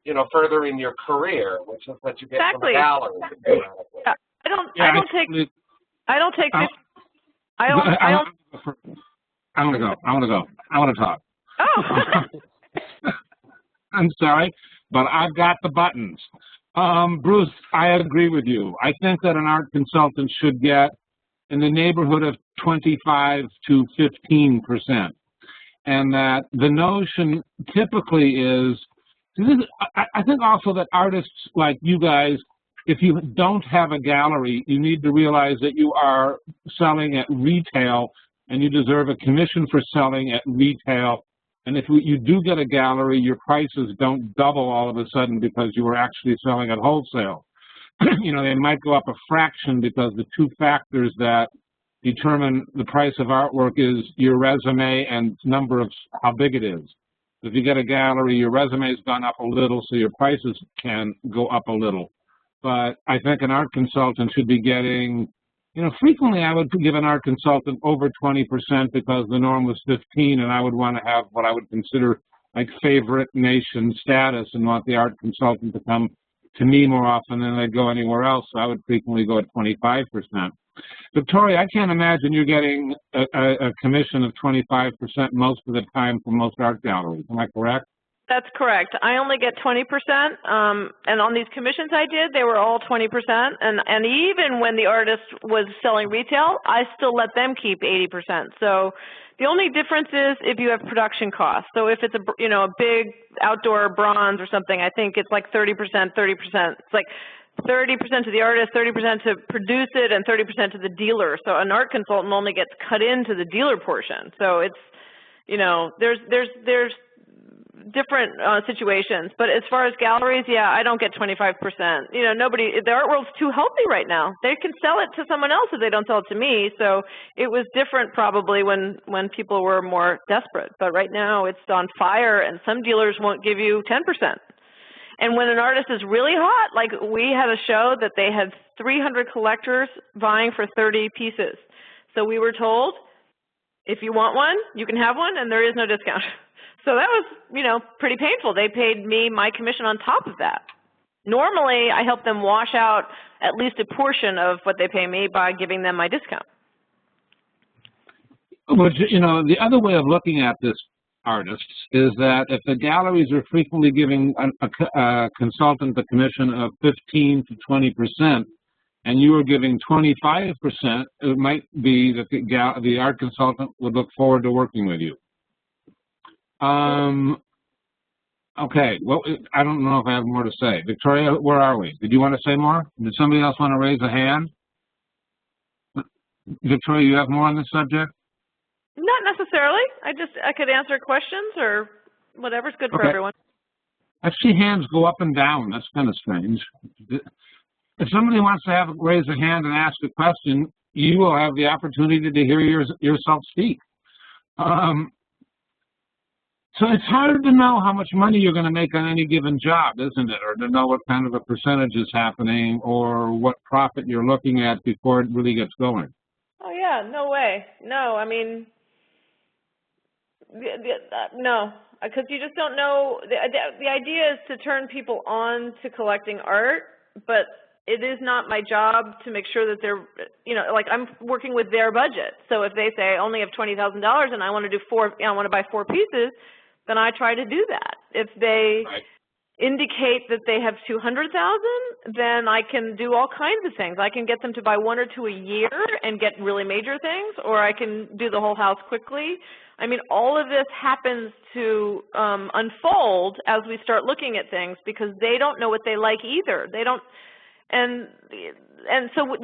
you know, furthering your career, which is what you get from a gallery. Yeah. I want to talk. Oh. I'm sorry, but I've got the buttons. Bruce, I agree with you. I think that an art consultant should get in the neighborhood of 25 to 15%. And that the notion typically is, I think also that artists like you guys, if you don't have a gallery, you need to realize that you are selling at retail and you deserve a commission for selling at retail. And if you do get a gallery, your prices don't double all of a sudden because you were actually selling at wholesale. You know, they might go up a fraction because the two factors that determine the price of artwork is your resume and number of how big it is. If you get a gallery, your resume's gone up a little, so your prices can go up a little. But I think an art consultant should be getting, you know, frequently I would give an art consultant over 20% because the norm was 15, and I would want to have what I would consider like favorite nation status and want the art consultant to come to me more often than they'd go anywhere else. So I would frequently go at 25%. Victoria, I can't imagine you're getting a commission of 25% most of the time from most art galleries. Am I correct? That's correct. I only get 20%, and on these commissions I did, they were all 20%. And even when the artist was selling retail, I still let them keep 80%. So the only difference is if you have production costs. So if it's a big outdoor bronze or something, I think it's like 30%, 30%. It's like 30% to the artist, 30% to produce it, and 30% to the dealer. So an art consultant only gets cut into the dealer portion. So it's, you know, there's different situations. But as far as galleries, yeah, I don't get 25%. You know, the art world's too healthy right now. They can sell it to someone else if they don't sell it to me. So it was different probably when people were more desperate. But right now it's on fire, and some dealers won't give you 10%. And when an artist is really hot, like we had a show that they had 300 collectors vying for 30 pieces. So we were told, if you want one, you can have one, and there is no discount. So that was, you know, pretty painful. They paid me my commission on top of that. Normally, I help them wash out at least a portion of what they pay me by giving them my discount. But, you know, the other way of looking at this, artists, is that if the galleries are frequently giving a consultant a commission of 15 to 20%, and you are giving 25%, it might be that the art consultant would look forward to working with you. Okay, well, I don't know if I have more to say. Victoria, where are we? Did you want to say more? Did somebody else want to raise a hand? Victoria, you have more on this subject? Not necessarily. I could answer questions or whatever's good for everyone. I see hands go up and down. That's kind of strange. If somebody wants to raise a hand and ask a question, you will have the opportunity to hear yourself speak. So it's hard to know how much money you're going to make on any given job, isn't it? Or to know what kind of a percentage is happening or what profit you're looking at before it really gets going. Oh, yeah, no way. No, I mean, no, because you just don't know. The idea is to turn people on to collecting art, but it is not my job to make sure that they're, you know, like I'm working with their budget. So if they say I only have $20,000 and I want to do I want to buy 4 pieces, then I try to do that. If they indicate that they have 200,000, then I can do all kinds of things. I can get them to buy 1 or 2 a year and get really major things, or I can do the whole house quickly. I mean, all of this happens to unfold as we start looking at things because they don't know what they like either. They don't, and so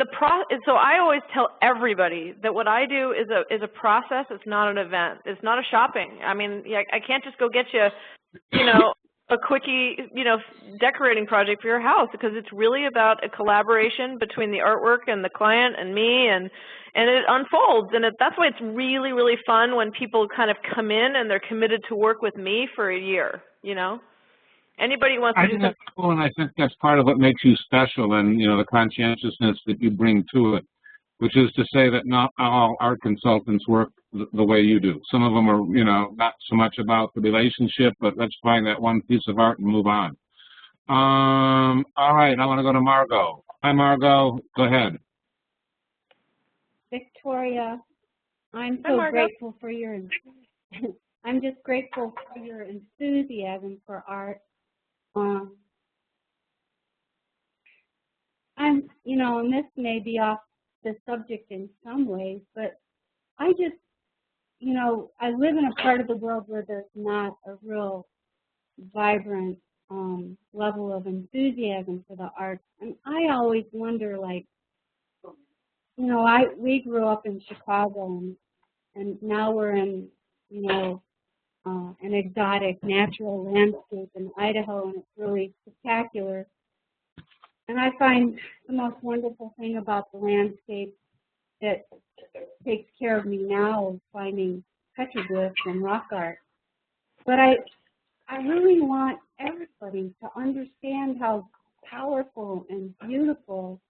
so I always tell everybody that what I do is a process. It's not an event. It's not a shopping. I mean, I can't just go get you, you know, a quickie, you know, decorating project for your house, because it's really about a collaboration between the artwork and the client and me, and it unfolds. And that's why it's really, really fun when people kind of come in and they're committed to work with me for a year, you know. Anybody wants to do something. That's cool, and I think that's part of what makes you special, and, you know, the conscientiousness that you bring to it, which is to say that not all art consultants work the way you do. Some of them are, you know, not so much about the relationship, but let's find that one piece of art and move on. All right, I want to go to Margot. Hi, Margot. Go ahead. Victoria, I'm so grateful for your, I'm just grateful for your enthusiasm for art. you know, and this may be off the subject in some ways, but I just, you know, I live in a part of the world where there's not a real vibrant level of enthusiasm for the arts, and I always wonder, like, you know, we grew up in Chicago, and now we're in, you know, an exotic natural landscape in Idaho, and it's really spectacular. And I find the most wonderful thing about the landscape that takes care of me now is finding petroglyphs and rock art. But I really want everybody to understand how powerful and beautiful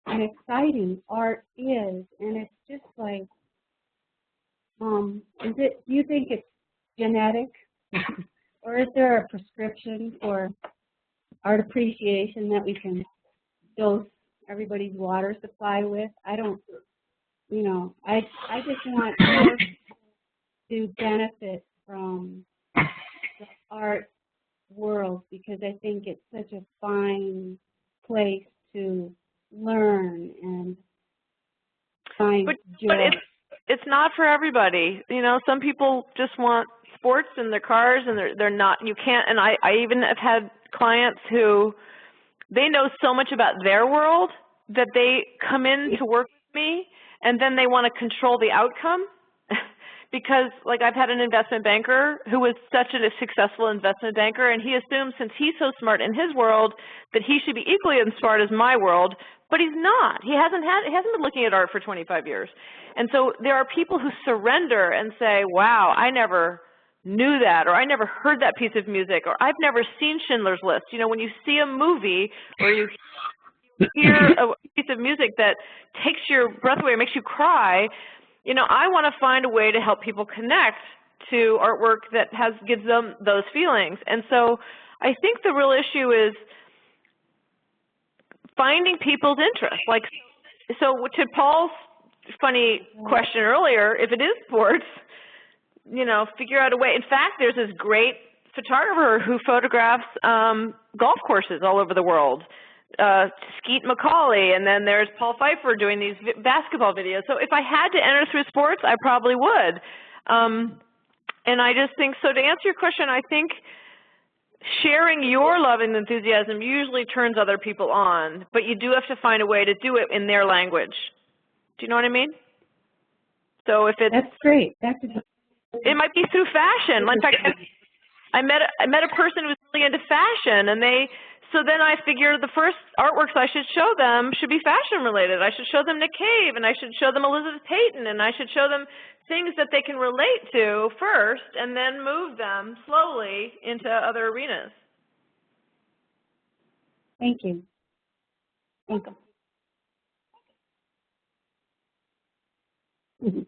and exciting art is. And it's just like, do you think it's genetic? Or is there a prescription for art appreciation that we can dose everybody's water supply with? I don't, you know, I just want art to benefit from the art world, because I think it's such a fine place to learn and find joy. But it's not for everybody. You know, some people just want sports in their cars, and they're not, you can't, and I even have had clients who, they know so much about their world that they come in to work with me, and then they want to control the outcome. Because, like, I've had an investment banker who was such a successful investment banker, and he assumes since he's so smart in his world that he should be equally as smart as my world, but he's not. He hasn't been looking at art for 25 years. And so there are people who surrender and say, wow, I never knew that, or I never heard that piece of music, or I've never seen Schindler's List. You know, when you see a movie or you hear a piece of music that takes your breath away or makes you cry, you know, I want to find a way to help people connect to artwork that gives them those feelings. And so I think the real issue is finding people's interest. Like, so to Paul's funny question earlier, if it is sports, you know, figure out a way. In fact, there's this great photographer who photographs golf courses all over the world. Skeet McCauley, and then there's Paul Pfeiffer doing these basketball videos. So if I had to enter through sports, I probably would. And I just think, so to answer your question, I think sharing your love and enthusiasm usually turns other people on, but you do have to find a way to do it in their language. Do you know what I mean? So if it's... That's great. It might be through fashion. In fact, I met a person who was really into fashion, and so then I figured the first artworks I should show them should be fashion related. I should show them Nick Cave, and I should show them Elizabeth Payton, and I should show them things that they can relate to first, and then move them slowly into other arenas. Thank you. Thank you.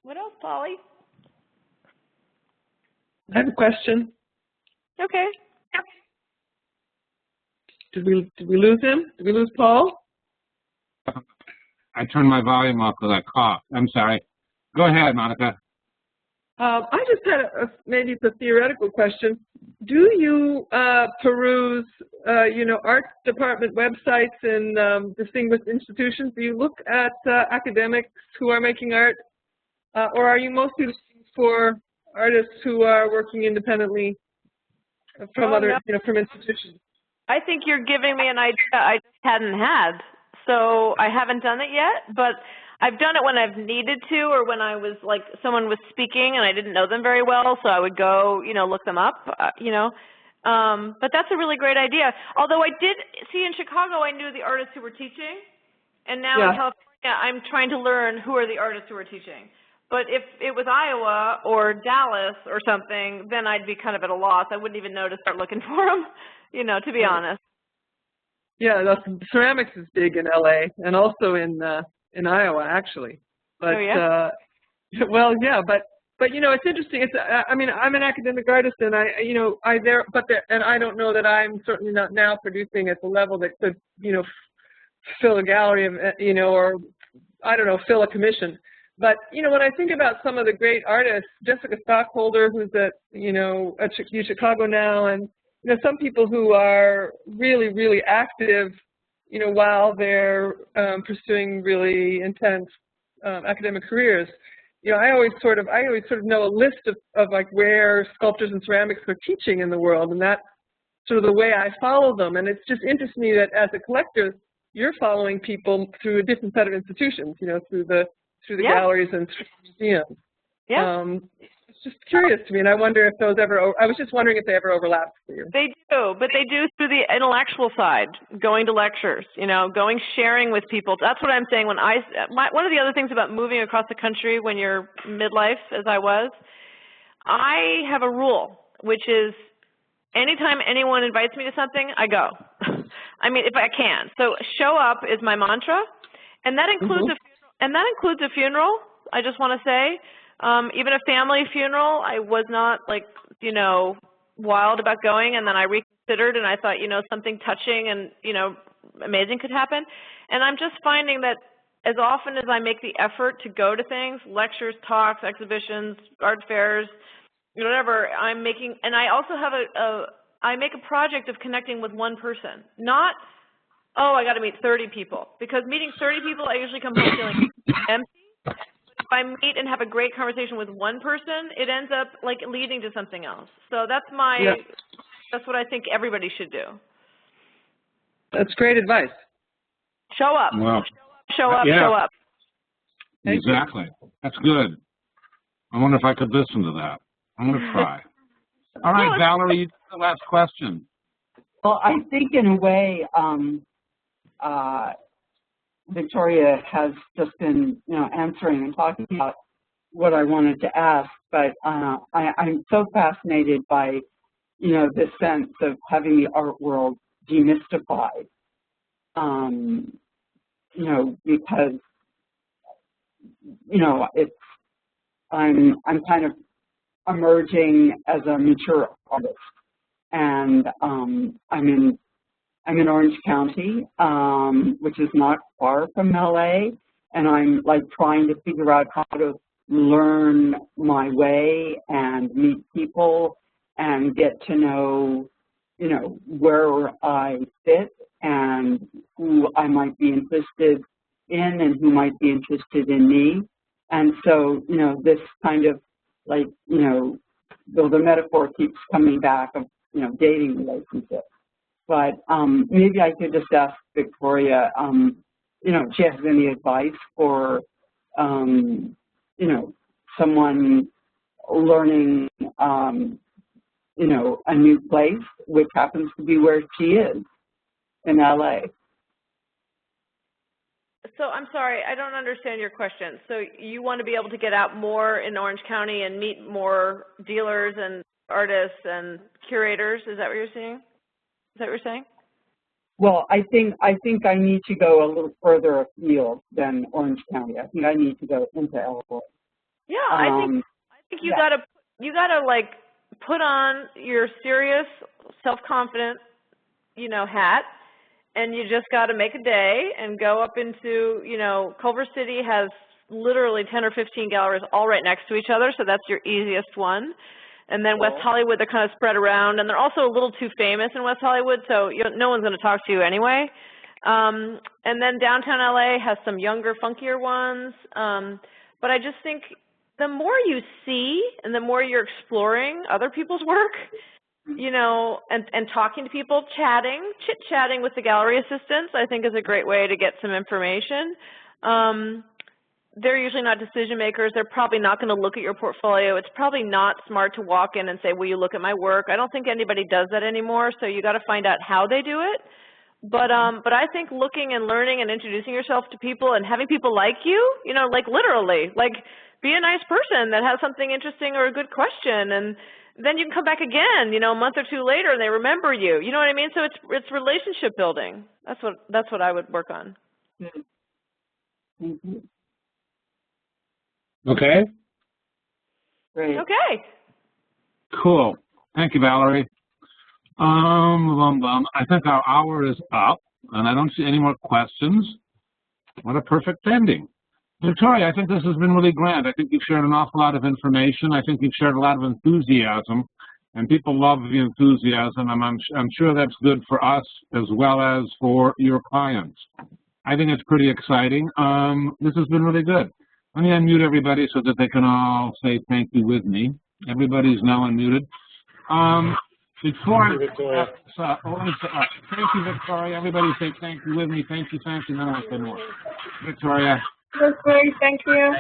What else, Polly? I have a question. Okay. Did we lose him? Did we lose Paul? I turned my volume off because I coughed. I'm sorry. Go ahead, Monica. I just had maybe it's a theoretical question. Do you peruse, you know, art department websites in distinguished institutions? Do you look at academics who are making art, or are you mostly looking for artists who are working independently from from institutions? I think you're giving me an idea I just hadn't had. So I haven't done it yet, but I've done it when I've needed to, or when I was like, someone was speaking and I didn't know them very well, so I would go, you know, look them up, you know. But that's a really great idea. Although I did see in Chicago, I knew the artists who were teaching, and now in California, I'm trying to learn who are the artists who are teaching. But if it was Iowa or Dallas or something, then I'd be kind of at a loss. I wouldn't even know to start looking for them, you know, to be honest. Yeah, ceramics is big in LA and also in Iowa, actually. But well, yeah, but you know, it's interesting. It's I mean, I'm an academic artist, and and I don't know that I'm certainly not now producing at the level that could, you know, fill a gallery of, you know, or I don't know, fill a commission. But, you know, when I think about some of the great artists, Jessica Stockholder, who's at, you know, at U Chicago now, and, you know, some people who are really, really active, you know, while they're pursuing really intense academic careers. You know, I always sort of know a list of like where sculptors and ceramics are teaching in the world, and that's sort of the way I follow them. And it's just interests me that as a collector, you're following people through a different set of institutions, you know, through the galleries and through museums. Yeah. It's just curious to me, and I wonder if those ever, I was just wondering if they ever overlap for you. They do, but they do through the intellectual side, going to lectures, you know, sharing with people. That's what I'm saying. When one of the other things about moving across the country when you're midlife, as I was, I have a rule, which is anytime anyone invites me to something, I go. I mean, if I can. So show up is my mantra, and that includes a funeral. I just want to say. Even a family funeral, I was not like, you know, wild about going, and then I reconsidered and I thought, you know, something touching and, you know, amazing could happen. And I'm just finding that as often as I make the effort to go to things, lectures, talks, exhibitions, art fairs, whatever, I'm making, and I also have I make a project of connecting with one person, not, oh, I got to meet 30 people, because meeting 30 people, I usually come home feeling empty. If I meet and have a great conversation with one person, it ends up like leading to something else. So that's that's what I think everybody should do. That's great advice. Show up. Well, show up. Yeah. Show up. Exactly. That's good. I wonder if I could listen to that. I'm going to try. All right, Valerie, the last question. Well, I think in a way, Victoria has just been, you know, answering and talking about what I wanted to ask, but I'm so fascinated by, you know, this sense of having the art world demystified, you know, because, you know, I'm kind of emerging as a mature artist, and I'm in Orange County, which is not far from LA, and I'm like trying to figure out how to learn my way and meet people and get to know, you know, where I fit and who I might be interested in and who might be interested in me. And so, you know, this kind of like, you know, though the metaphor keeps coming back of, you know, dating relationships. But maybe I could just ask Victoria, you know, if she has any advice for, you know, someone learning, you know, a new place, which happens to be where she is in LA. So I'm sorry, I don't understand your question. So you want to be able to get out more in Orange County and meet more dealers and artists and curators? Is that what you're saying? Is that what you're saying? Well, I think I need to go a little further afield than Orange County. I think I need to go into LA. Yeah, I think you gotta like put on your serious, self-confident, you know, hat, and you just got to make a day and go up into, you know, Culver City has literally 10 or 15 galleries all right next to each other, so that's your easiest one. And then West Hollywood, they're kind of spread around, and they're also a little too famous in West Hollywood, so no one's going to talk to you anyway. And then downtown LA has some younger, funkier ones. But I just think the more you see and the more you're exploring other people's work, you know, and talking to people, chit-chatting with the gallery assistants, I think is a great way to get some information. They're usually not decision makers. They're probably not going to look at your portfolio. It's probably not smart to walk in and say, will you look at my work? I don't think anybody does that anymore, so you got to find out how they do it. But I think looking and learning and introducing yourself to people and having people like you, you know, like literally, like be a nice person that has something interesting or a good question, and then you can come back again, you know, a month or two later and they remember you. You know what I mean? So it's relationship building. That's what I would work on. Thank you. Okay. Great. Okay. Cool. Thank you, Valerie. I think our hour is up, and I don't see any more questions. What a perfect ending. Victoria, I think this has been really grand. I think you've shared an awful lot of information. I think you've shared a lot of enthusiasm. And people love the enthusiasm, and I'm sure that's good for us as well as for your clients. I think it's pretty exciting. This has been really good. Let me unmute everybody so that they can all say thank you with me. Everybody's now unmuted. Before, thank you, Victoria. Everybody say thank you with me. Thank you, thank you. Then I'll say more. Victoria. That's great. Thank you.